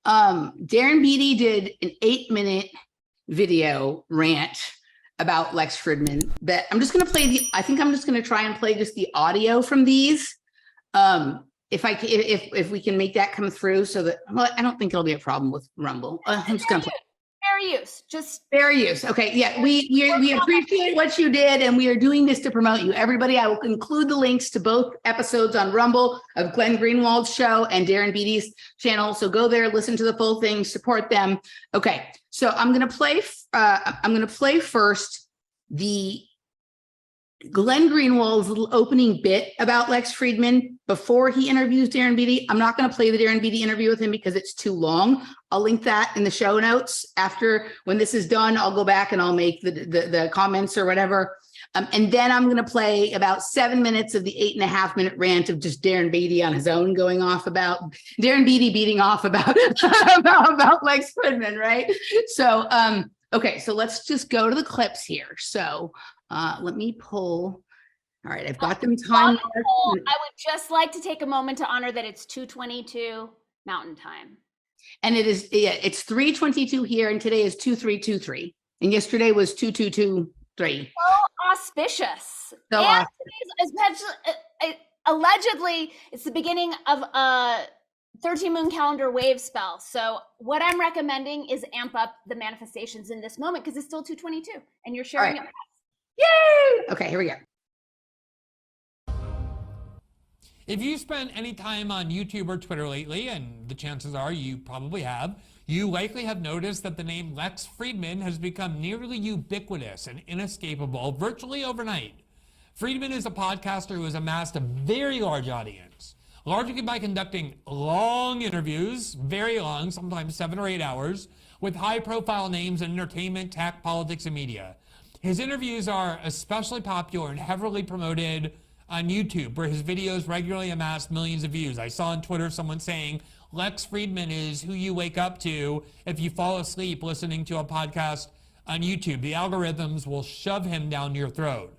Darren Beattie did an 8-minute video rant about Lex Fridman that I'm just going to play I think I'm just going to try and play just the audio from these. If we can make that come through so that, well, I don't think it'll be a problem with Rumble. I'm just going to play. Fair use. Just fair use. Okay. Yeah. We appreciate what you did, and we are doing this to promote you. Everybody, I will include the links to both episodes on Rumble of Glenn Greenwald's show and Darren Beattie's channel. So go there, listen to the full thing, support them. Okay. So I'm going to play first the Glenn Greenwald's little opening bit about Lex Fridman before he interviews Darren Beattie. I'm not going to play the Darren Beattie interview with him because it's too long. I'll link that in the show notes. After, when this is done, I'll go back and I'll make the comments or whatever. And then I'm going to play about 7 minutes of the 8.5-minute rant of just Darren Beattie on his own going off about Darren Beattie beating off about about Lex Fridman, right? So, okay, so let's just go to the clips here. So let me pull. All right, I've got them timed. I would just like to take a moment to honor that it's 2:22 Mountain Time. And it is, yeah, it's 3:22 here, and today is 2323. And yesterday was 2223. So auspicious. So auspicious. Allegedly, it's the beginning of a 13-moon calendar wave spell. So what I'm recommending is amp up the manifestations in this moment because it's still 2:22 and you're sharing it. Yay! Okay, here we go. If you spent any time on YouTube or Twitter lately, and the chances are you probably have, you likely have noticed that the name Lex Fridman has become nearly ubiquitous and inescapable virtually overnight. Fridman is a podcaster who has amassed a very large audience, largely by conducting long interviews, very long, sometimes 7 or 8 hours, with high-profile names in entertainment, tech, politics, and media. His interviews are especially popular and heavily promoted on YouTube, where his videos regularly amass millions of views. I saw on Twitter someone saying, Lex Fridman is who you wake up to if you fall asleep listening to a podcast on YouTube. The algorithms will shove him down your throat.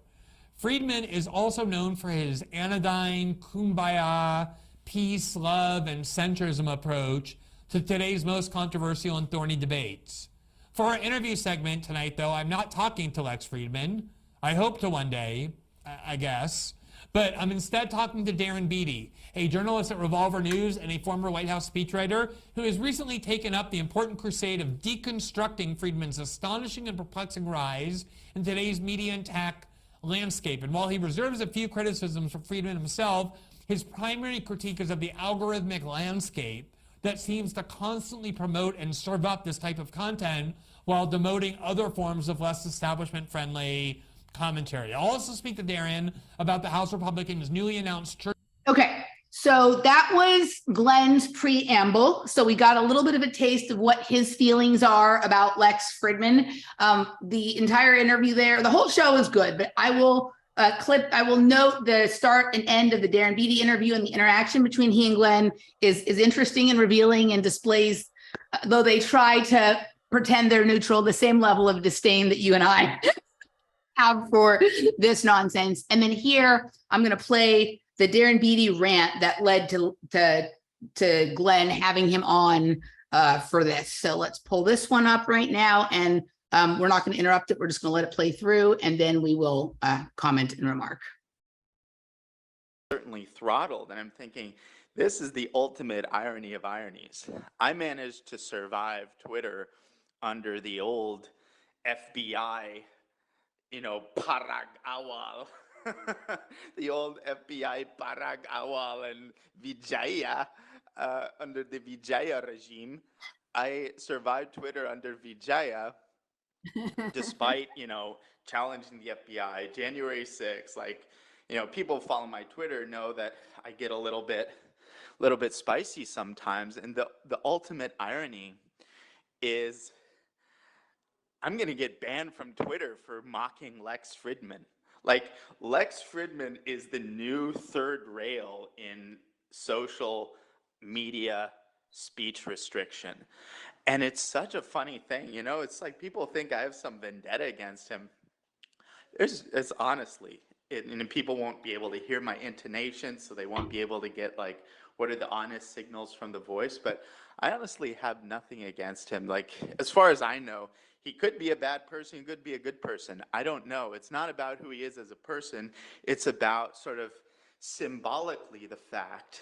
Fridman is also known for his anodyne, kumbaya, peace, love, and centrism approach to today's most controversial and thorny debates. For our interview segment tonight, though, I'm not talking to Lex Fridman. I hope to one day, I guess. But I'm instead talking to Darren Beattie, a journalist at Revolver News and a former White House speechwriter who has recently taken up the important crusade of deconstructing Fridman's astonishing and perplexing rise in today's media and tech landscape. And while he reserves a few criticisms for Fridman himself, his primary critique is of the algorithmic landscape that seems to constantly promote and serve up this type of content while demoting other forms of less establishment-friendly commentary. I'll also speak to Darren about the House Republicans' newly announced church. Okay, so that was Glenn's preamble. So we got a little bit of a taste of what his feelings are about Lex Fridman. The entire interview there, the whole show is good, but I will note the start and end of the Darren Beattie interview, and the interaction between he and Glenn is interesting and revealing and displays, though they try to pretend they're neutral, the same level of disdain that you and I have for this nonsense. And then here, I'm going to play the Darren Beattie rant that led to Glenn having him on for this. So let's pull this one up right now, and we're not going to interrupt it. We're just going to let it play through, and then we will comment and remark. Certainly throttled, and I'm thinking, this is the ultimate irony of ironies. I managed to survive Twitter under the old FBI, parag awal, the old FBI parag awal and Vijaya, under the Vijaya regime. I survived Twitter under Vijaya, despite, challenging the FBI. January 6th, people who follow my Twitter know that I get a little bit spicy sometimes. And the ultimate irony is I'm going to get banned from Twitter for mocking Lex Fridman. Lex Fridman is the new third rail in social media speech restriction. And it's such a funny thing, it's like people think I have some vendetta against him. It's honestly, and people won't be able to hear my intonation, so they won't be able to get like what are the honest signals from the voice. But I honestly have nothing against him. Like, as far as I know, he could be a bad person, he could be a good person. I don't know. It's not about who he is as a person. It's about sort of symbolically the fact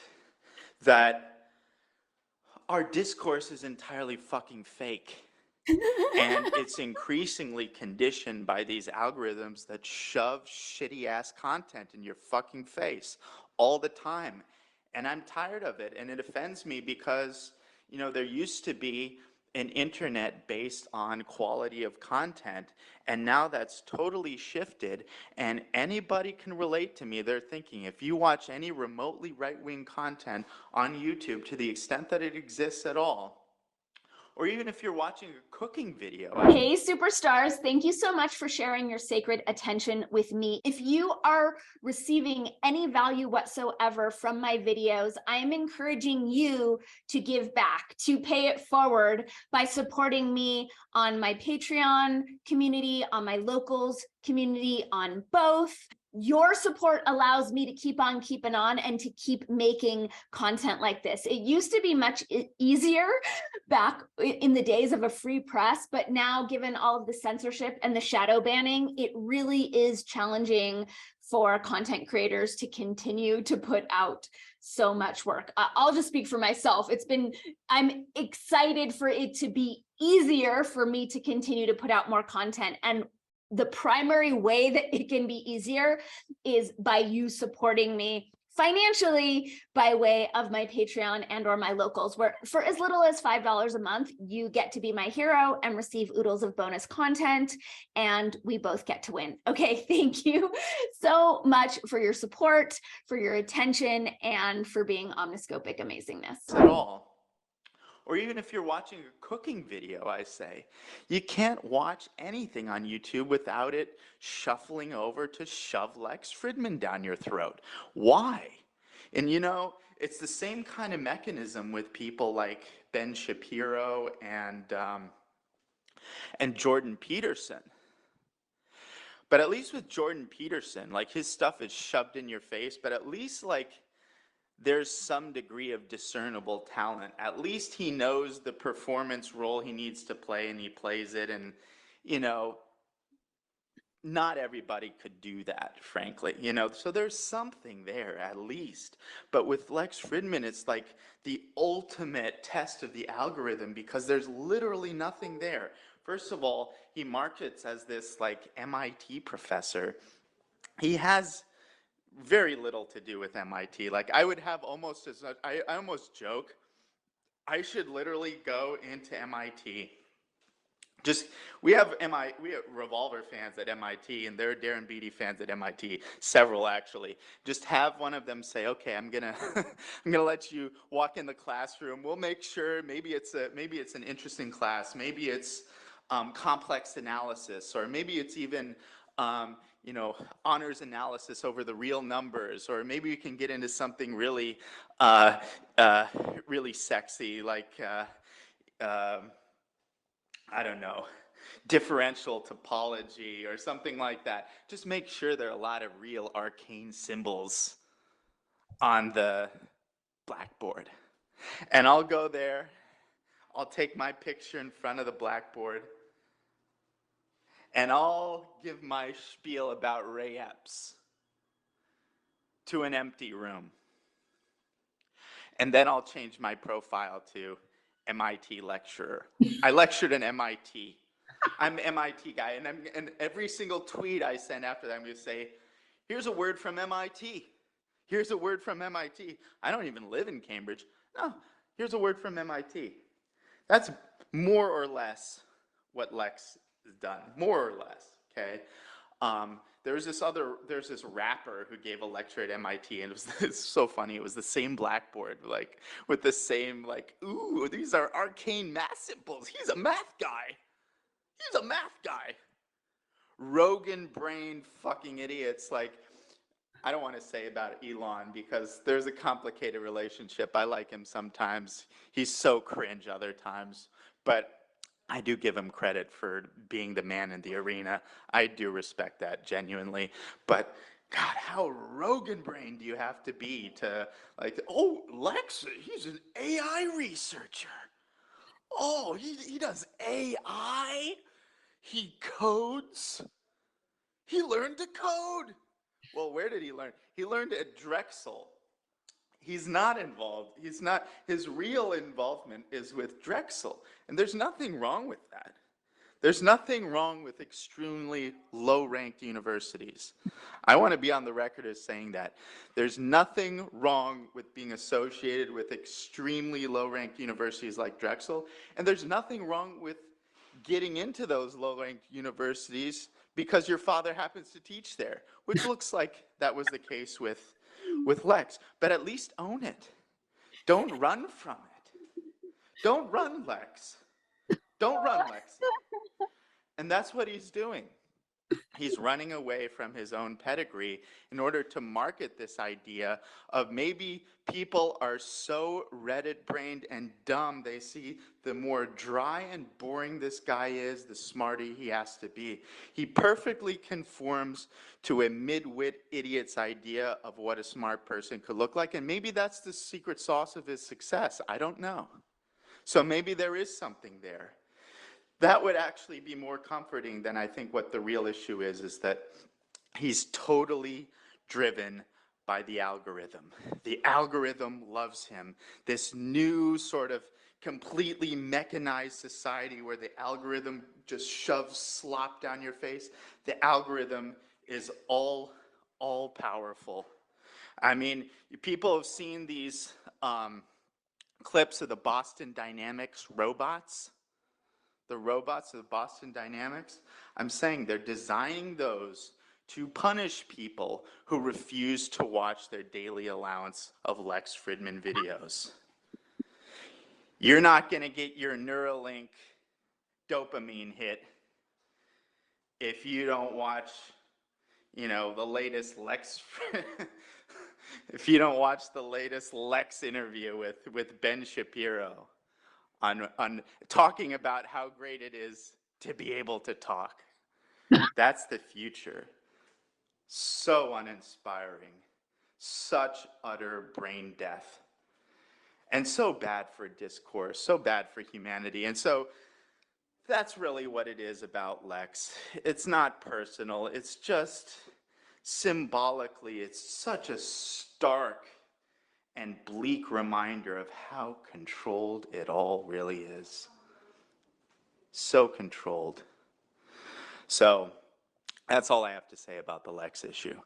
that our discourse is entirely fucking fake. And it's increasingly conditioned by these algorithms that shove shitty ass content in your fucking face all the time. And I'm tired of it. And it offends me because, you know, there used to be an internet based on quality of content. And now that's totally shifted. And anybody can relate to me. They're thinking, if you watch any remotely right-wing content on YouTube, to the extent that it exists at all, or even if you're watching a cooking video. Hey, superstars, thank you so much for sharing your sacred attention with me. If you are receiving any value whatsoever from my videos, I'm encouraging you to give back, to pay it forward by supporting me on my Patreon community, on my locals community, on both. Your support allows me to keep on keeping on and to keep making content like this. It used to be much easier back in the days of a free press, but now, given all of the censorship and the shadow banning, it really is challenging for content creators to continue to put out so much work. I'll just speak for myself. I'm excited for it to be easier for me to continue to put out more content. And the primary way that it can be easier is by you supporting me financially by way of my Patreon and or my locals, where for as little as $5 a month, you get to be my hero and receive oodles of bonus content, and we both get to win. Okay, thank you so much for your support, for your attention, and for being omniscopic amazingness. At all. Or even if you're watching a cooking video, I say, you can't watch anything on YouTube without it shuffling over to shove Lex Fridman down your throat. Why? And you know, it's the same kind of mechanism with people like Ben Shapiro and Jordan Peterson. But at least with Jordan Peterson, like, his stuff is shoved in your face, but at least, like, there's some degree of discernible talent. At least he knows the performance role he needs to play, and he plays it. And, you know, not everybody could do that, frankly, you know, so there's something there at least. But with Lex Fridman, it's like the ultimate test of the algorithm, because there's literally nothing there. First of all, he markets as this like MIT professor. He has very little to do with MIT. Like, I would have almost as much, I almost joke, I should literally go into MIT. Just, we have Revolver fans at MIT, and there are Darren Beattie fans at MIT, several actually. Just have one of them say, okay, I'm gonna I'm gonna let you walk in the classroom. We'll make sure maybe it's an interesting class, maybe it's complex analysis, or maybe it's even you know, honors analysis over the real numbers, or maybe we can get into something really, really sexy, like, I don't know, differential topology or something like that. Just make sure there are a lot of real arcane symbols on the blackboard. And I'll go there, I'll take my picture in front of the blackboard, and I'll give my spiel about Ray Epps to an empty room. And then I'll change my profile to MIT lecturer. I lectured at MIT. I'm an MIT guy, and every single tweet I send after that, I'm going to say, here's a word from MIT. Here's a word from MIT. I don't even live in Cambridge. No, here's a word from MIT. That's more or less what Lex has done, more or less, okay? There's this rapper who gave a lecture at MIT, and it's so funny. It was the same blackboard, like, with the same, like, ooh, these are arcane math symbols. He's a math guy. He's a math guy. Rogan-brained fucking idiots. Like, I don't want to say about Elon, because there's a complicated relationship. I like him sometimes. He's so cringe other times. But I do give him credit for being the man in the arena. I do respect that, genuinely. But God, how Rogan brain do you have to be to like, oh, Lex, he's an AI researcher. Oh, he does AI? He codes? He learned to code. Well, where did he learn? He learned at Drexel. He's not involved. He's not, his real involvement is with Drexel. And there's nothing wrong with that. There's nothing wrong with extremely low-ranked universities. I want to be on the record as saying that. There's nothing wrong with being associated with extremely low-ranked universities like Drexel, and there's nothing wrong with getting into those low-ranked universities because your father happens to teach there, which looks like that was the case with Lex. But at least own it. Don't run from it. Don't run, Lex. Don't run, Lexi. And that's what he's doing. He's running away from his own pedigree in order to market this idea of maybe people are so Reddit-brained and dumb, they see the more dry and boring this guy is, the smarter he has to be. He perfectly conforms to a mid-wit idiot's idea of what a smart person could look like, and maybe that's the secret sauce of his success. I don't know. So maybe there is something there. That would actually be more comforting than I think what the real issue is that he's totally driven by the algorithm. The algorithm loves him. This new sort of completely mechanized society where the algorithm just shoves slop down your face. The algorithm is all powerful. I mean, people have seen these clips of the Boston Dynamics robots. The robots of Boston Dynamics, I'm saying they're designing those to punish people who refuse to watch their daily allowance of Lex Fridman videos. You're not going to get your Neuralink dopamine hit if you don't watch, the latest Lex. If you don't watch the latest Lex interview with Ben Shapiro. On talking about how great it is to be able to talk. That's the future. So uninspiring. Such utter brain death. And so bad for discourse, so bad for humanity. And so that's really what it is about Lex. It's not personal. It's just symbolically, it's such a stark and bleak reminder of how controlled it all really is. So controlled. So that's all I have to say about the Lex issue.